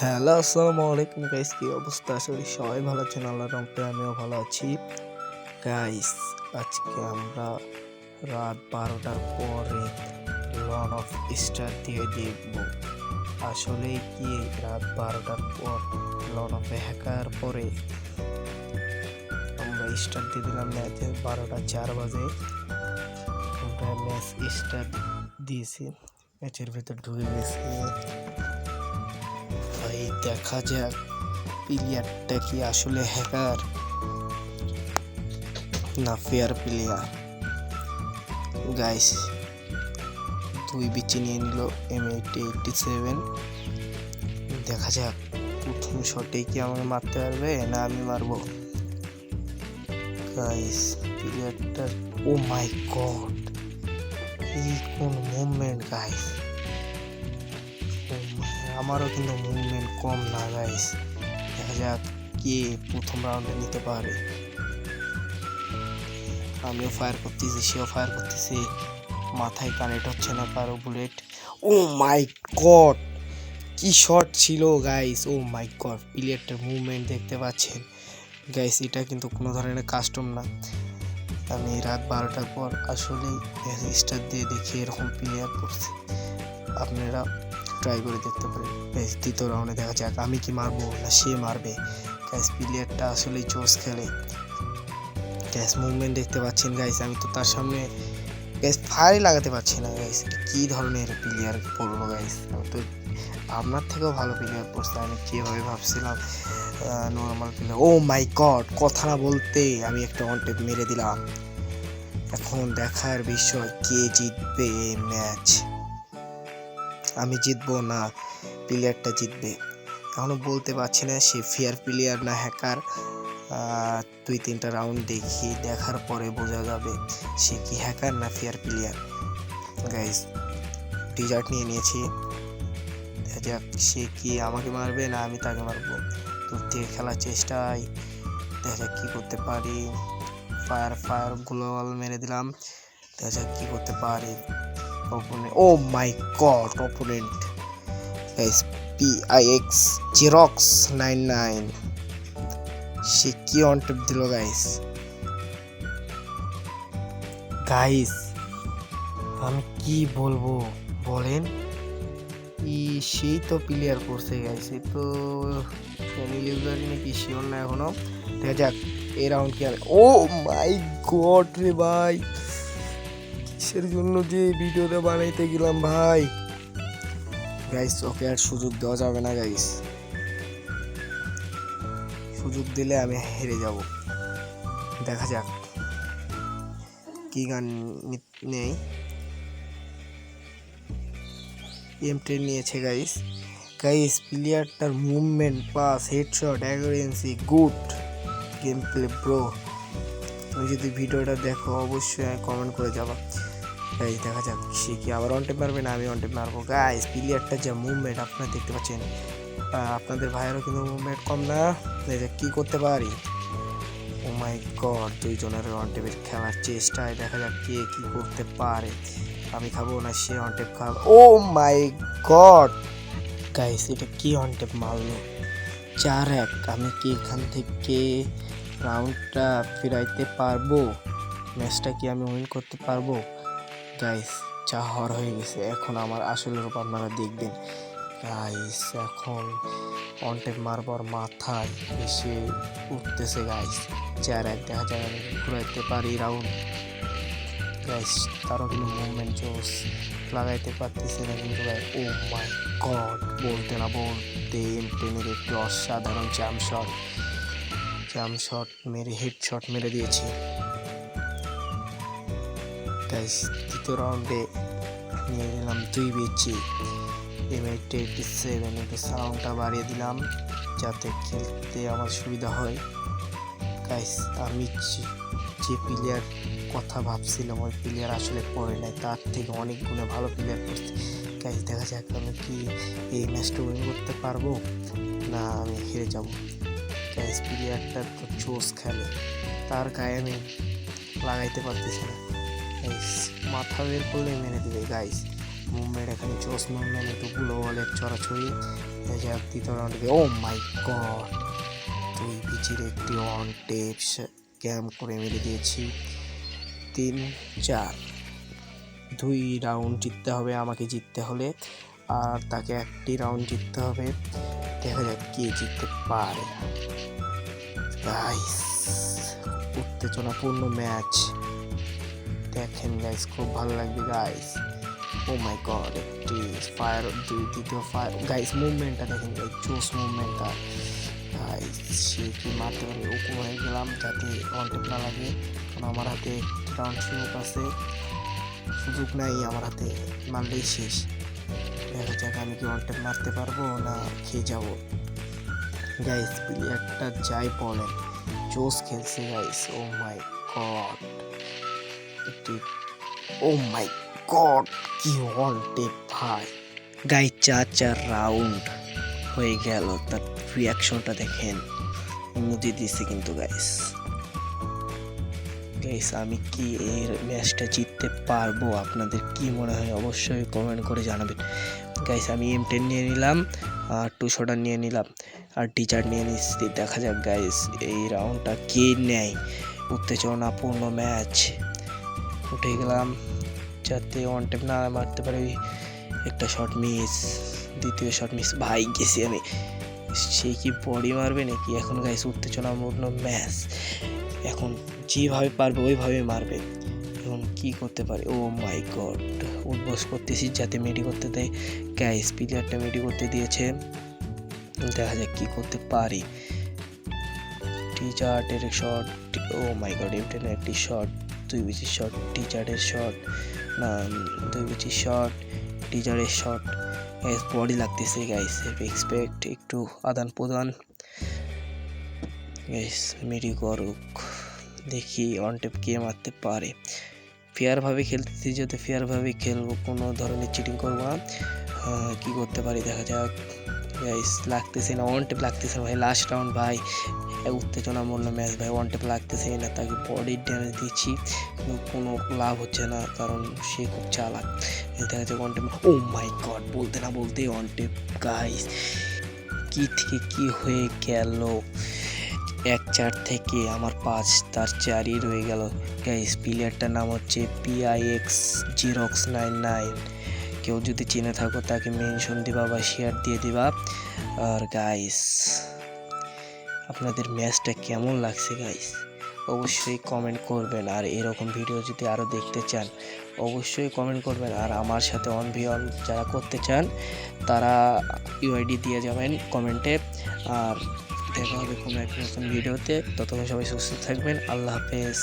Hello, আসসালামু আলাইকুম guys. কি অবস্থা? আশা করি সবাই ভালো আছেন। আল্লাহর রহমতে আমিও ভালো আছি গাইস। আজকে আমরা রাত 12টার পরে লর্ড অফ স্টার দিয়ে দেখব আসলে কি রাত 12টার পর লর্ড অফ হ্যাকার পরে আমরা স্টার দিয়ে দিলাম ম্যাচে 12:04 আমরা ম্যাচ স্টার দিয়েছি, ম্যাচের ভিতর ঢুকে গেছি। ভাই দেখা যাক প্লেয়ারটা কি আসলে হ্যাকার না ফেয়ার প্লেয়ার। গাইস দুই বিচি নিয়ে নিল M8087। দেখা যাক প্রথম শটে কি আমাকে মারতে পারবে না আমি মারবো। গাইস প্লেয়ারটার ও মাই গড, এই কোন মুভমেন্ট গাইস। আমারও কিন্তু মুভমেন্ট কম না গাইস। দেখা যাক কে প্রথম রাউন্ডে নিতে পারে। আমিও ফায়ার করতেছি, সেও ফায়ার করতেছে, মাথায় কানেক্ট হচ্ছে না কারো বুলেট। ও মাই গড, কি শট ছিল guys. O my god, প্লেয়ারটার movement দেখতে পাচ্ছেন গাইস। এটা কিন্তু কোনো ধরনের কাস্টম না। আমি রাত 12টার পর আসলেই স্টার দিয়ে দেখি এরকম প্লেয়ার করছি। আপনারা ট্রাই করে দেখতে পারেন। দ্বিতীয় রাউন্ডে দেখা যাক আমি কি মারবো না সে মারবে। গাইস প্লেয়ারটা আসলেই জোস খেলে গ্যাস। মুভমেন্ট দেখতে পাচ্ছেন গাইস। আমি তো তার সামনে গ্যাস ফায়ারই লাগাতে পারছি না গাইস। কি ধরনের প্লেয়ার পড়লো গাইস। আমি তো আপনার থেকেও ভালো প্লেয়ার পড়ছে। আমি কীভাবে ভাবছিলাম normal player. O my god, কথা না বলতে আমি একটা ওয়ান টেপ মেরে দিলাম। এখন দেখার বিষয় কে জিতবে এই ম্যাচ। আমি জিতবো না প্লেয়ারটা জিতবে, এখনো বলতে পারছি না সে ফেয়ার প্লেয়ার না হ্যাকার। 2-3টা রাউন্ড দেখি, দেখার পরে বোঝা যাবে সে কি হ্যাকার না ফেয়ার প্লেয়ার। গাইস ডিজার্ট নিয়ে নিয়েছি, দেখা যাক সে কি আমাকে মারবে না আমি তাকে মারবো। দূর থেকে খেলার চেষ্টায় দেখা যাক কি করতে পারি। ফায়ার গ্লোবাল মেরে দিলাম, দেখা যাক কি করতে পারি। Oh my god, opponent guys PIX Xerox 99 সে কি অন টেপ দিল গাইস। গাইস আমি কি বলবো বলেন, সেই তো প্লেয়ার করছে গাইস। এই তো চ্যানেল ইউজারই নাকি শিওর না এখনো। দেখা যাক এই রাউন্ড কি হবে। ও মাই গড রে ভাই, কিসের জন্য যে ভিডিওটা বানাইতে গেলাম ভাই। গাইস ওকে আর সুযোগ দেওয়া যাবে না গাইস, সুযোগ দিলে আমি হেরে যাব। দেখা যাক কি গান নেই। M10 নিয়েছে গাইস। গাইস প্লেয়ারটার movement, pass, headshot, accuracy good, game play bro. তুমি যদি ভিডিওটা দেখো অবশ্যই কমেন্ট করে যাবা গাইস। দেখা যাক সে কি আবার অন টেপ মারবে না আমি অন টেপ মারবো। গাইস প্লেয়ারটার যা মুভমেন্ট আপনারা দেখতে পাচ্ছেন, আপনাদের ভাইয়েরও কিন্তু মুভমেন্ট কম না। কি করতে পারি। ও মাই গড, দুইজনের অন টেপের খেলার চেষ্টায় দেখা যাক কে কি করতে পারে। আমি খাবো না সে অন টেপ খাবো। ও মাই গড গাইস, এটা কি অন টেপ মারলো। 4-1। আমি কি এখান থেকে রাউন্ডটা ফিরাইতে পারবো, ম্যাচটা কি আমি উইন করতে পারবো। গাইস যা হওয়ার হয়ে গেছে, এখন আমার আসল রূপ আপনারা দেখবেন গাইস। এখন অন টেপ মারবার মাথায় এসে উঠতেছে গাইস। 4-1। দেখা যায় আমি ঘুরাইতে পারি রাউন্ড গাইস। তারও কিন্তু মুভমেন্ট জোস, লাগাইতে পারতেছে না কিন্তু ভাই। ও মাই গড, বলতে না বলতে M10-এর একটি অসাধারণ জাম্প শট মেরে হেডশট মেরে দিয়েছি গাইস। দ্বিতীয় রাউন্ডে নিয়ে নিলাম 2 বিচি M8087। একটু সাউন্ডটা বাড়িয়ে দিলাম যাতে খেলতে আমার সুবিধা হয় গাইস। আমি যে প্লেয়ার কথা ভাবছিলাম ওই প্লেয়ার আসলে পড়ে নাই, তার থেকে অনেক গুণে ভালো প্লেয়ার করছে গাইস। দেখা যাক আমি কি এই ম্যাচটা উইন করতে পারবো না আমি হেরে যাব গাইস। প্লেয়ারটা তো জোস খেলে, তার গায়ে আমি লাগাইতে পারতেছি না গাইস। মাথা বের করলে মেরে দিবে গাইস। মুভমেন্ট এখানে জোস মুভমেন্ট, একটু গ্লোবালের ছড়াছড়ি দ্বিতীয় রাউন্ডে ও মাই গড 2 বিচির একটি অন টেপ ক্যাম্প করে মেরে দিয়েছি। 3-4 2 রাউন্ড জিততে হবে আমাকে, জিততে হলে আর তাকে একটি রাউন্ড জিততে হবে। দেখা যাক কে জিততে পারে গাইস। উত্তেজনাপূর্ণ ম্যাচ দেখেন গাইস, খুব ভালো লাগবে গাইস। ও মাই গড একটি ফায়ার, দ্বিতীয় ফায়ার গাইস। মুভমেন্টটা দেখেন গাইস, জোস মুভমেন্টটা গাইস। সে কি মারতে পারে? ওপর হয়ে গেলাম যাতে অন টেপ না লাগে, কারণ আমার হাতে রাউন্ড সুযোগ আছে, সুযোগ নাই আমার হাতে, মারলেই শেষ। দেখা যাক আমি কি অন টেপ মারতে পারবো না খেয়ে যাবো গাইস। প্লেয়ারটা যাই বলেন জোস খেলছে গাইস। ও মাই গড একটি, ও মাই গড কি অন টেপ ভাই গাইস। 4 রাউন্ড হয়ে গেল, তার রিয়াকশনটা দেখেন, ইমোজি দিচ্ছে কিন্তু গাইস। গাইস আমি কি এই ম্যাচটা জিততে পারবো? আপনাদের কি মনে হয় অবশ্যই কমেন্ট করে জানাবেন গাইস। আমি M10 নিয়ে নিলাম আর 2 শটার নিয়ে নিলাম আর টিচার নিয়ে নিচ্ছি। দেখা যাক গাইস এই রাউন্ডটা কে নেয়। উত্তেজনাপূর্ণ ম্যাচ। উঠে গেলাম যাতে অন টেপ না মারতে পারে। একটা শট মিস, দ্বিতীয় শট মিস ভাই, গেছি আমি। সে কি বডি মারবে নাকি এখন গাইস? উত্তেজনাপূর্ণ ম্যাচ, এখন যেভাবে পারবে ওইভাবে মারবে। এখন কি করতে পারে? ও মাই গড উদ্বোস করতেছি যাতে মেডি করতে দেয় গাইস। প্লেয়ারটা মেডি করতে দিয়েছে, দেখা যাক কি করতে পারি। টিচারের shot, O my god M10 একটি শট, 2 বিচির শট, টিচারের শট না 2 বিচির শট, টিচারের শট গাইস। বডি লাগতেছে গাইস, এক্সপেক্ট একটু আদান প্রদান গাইস। মেডি করুক, দেখি অন টেপ কে মারতে পারে। ফেয়ারভাবে খেলতেছি, যাতে ফেয়ারভাবে খেলবো, কোনো ধরনের চিটিং করবো না। কি করতে পারি দেখা যাক গাইস। লাগতেছে না, অন টেপ লাগতেছে না ভাই। লাস্ট রাউন্ড ভাই, উত্তেজনাপূর্ণ ম্যাচ ভাই। অন টেপ লাগতেছে না, তাকে বডি ড্যামেজ দিচ্ছি কিন্তু কোনো লাভ হচ্ছে না, কারণ সে খুব চালাক। দেখা যাক on tape, oh my god বলতে না বলতে অন টেপ গাইস। কি থেকে কি হয়ে গেল? 1-4 থেকে আমার 5, তার 4ই রয়ে গেল গাইস। প্লেয়ারটার নাম হচ্ছে PIX Xerox 99। কেউ যদি চিনে থাকো তাকে মেনশন দিবা বা শেয়ার দিয়ে দিবা। আর গাইস আপনাদের ম্যাচটা কেমন লাগছে গাইস অবশ্যই কমেন্ট করবেন। আর এরকম ভিডিও যদি আরও দেখতে চান অবশ্যই কমেন্ট করবেন। আর আমার সাথে অন যারা করতে চান তারা UID দিয়ে যাবেন কমেন্টে। আর দেখা হবে কোনো এক নতুন ভিডিওতে। ততক্ষণ সবাই সুস্থ থাকবেন। আল্লাহ হাফেজ।